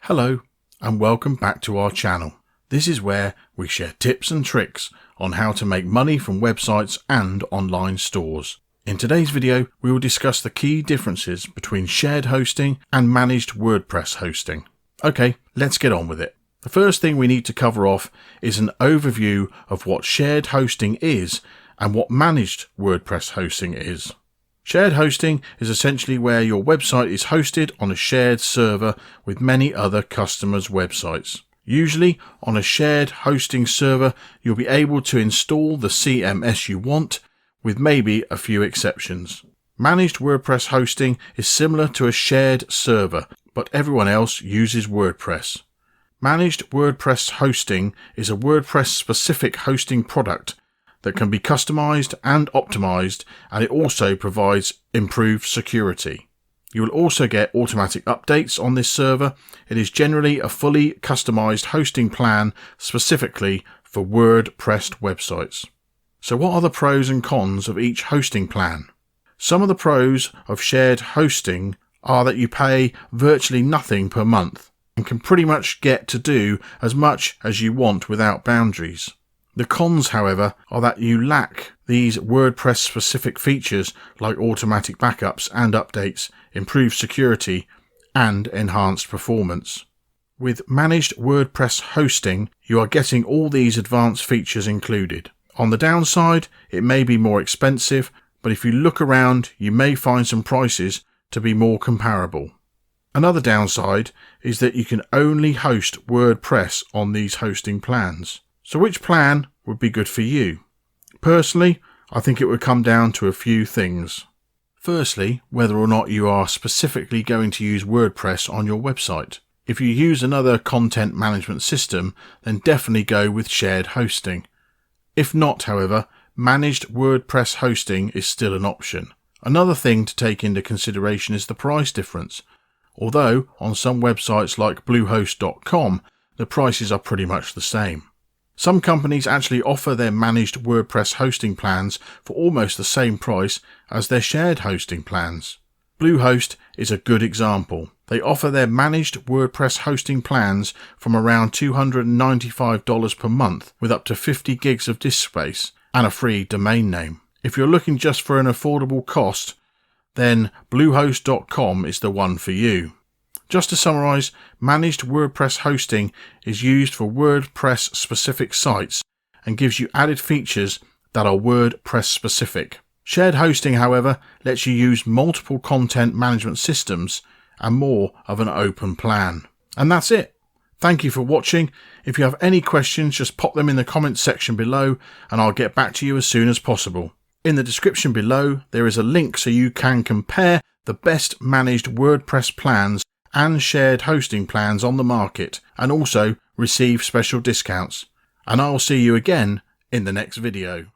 Hello and welcome back to our channel. This is where we share tips and tricks on how to make money from websites and online stores. In today's video, we will discuss the key differences between shared hosting and managed WordPress hosting. Okay, let's get on with it. The first thing we need to cover off is an overview of what shared hosting is and what managed WordPress hosting is. Shared hosting is essentially where your website is hosted on a shared server with many other customers' websites. Usually, on a shared hosting server, you'll be able to install the CMS you want, with maybe a few exceptions. Managed WordPress hosting is similar to a shared server, but everyone else uses WordPress. Managed WordPress hosting is a WordPress-specific hosting product that can be customized and optimized, and it also provides improved security. You will also get automatic updates on this server. It is generally a fully customized hosting plan specifically for WordPress websites. So what are the pros and cons of each hosting plan? Some of the pros of shared hosting are that you pay virtually nothing per month and can pretty much get to do as much as you want without boundaries. The cons, however, are that you lack these WordPress-specific features like automatic backups and updates, improved security, and enhanced performance. With managed WordPress hosting, you are getting all these advanced features included. On the downside, it may be more expensive, but if you look around, you may find some prices to be more comparable. Another downside is that you can only host WordPress on these hosting plans. So which plan would be good for you? Personally, I think it would come down to a few things. Firstly, whether or not you are specifically going to use WordPress on your website. If you use another content management system, then definitely go with shared hosting. If not, however, managed WordPress hosting is still an option. Another thing to take into consideration is the price difference. Although on some websites like Bluehost.com, the prices are pretty much the same. Some companies actually offer their managed WordPress hosting plans for almost the same price as their shared hosting plans. Bluehost is a good example. They offer their managed WordPress hosting plans from around $295 per month with up to 50 gigs of disk space and a free domain name. If you're looking just for an affordable cost, then Bluehost.com is the one for you. Just to summarize, managed WordPress hosting is used for WordPress specific sites and gives you added features that are WordPress specific. Shared hosting, however, lets you use multiple content management systems and more of an open plan. And that's it. Thank you for watching. If you have any questions, just pop them in the comments section below and I'll get back to you as soon as possible. In the description below, there is a link so you can compare the best managed WordPress plans and shared hosting plans on the market and also receive special discounts. And I'll see you again in the next video.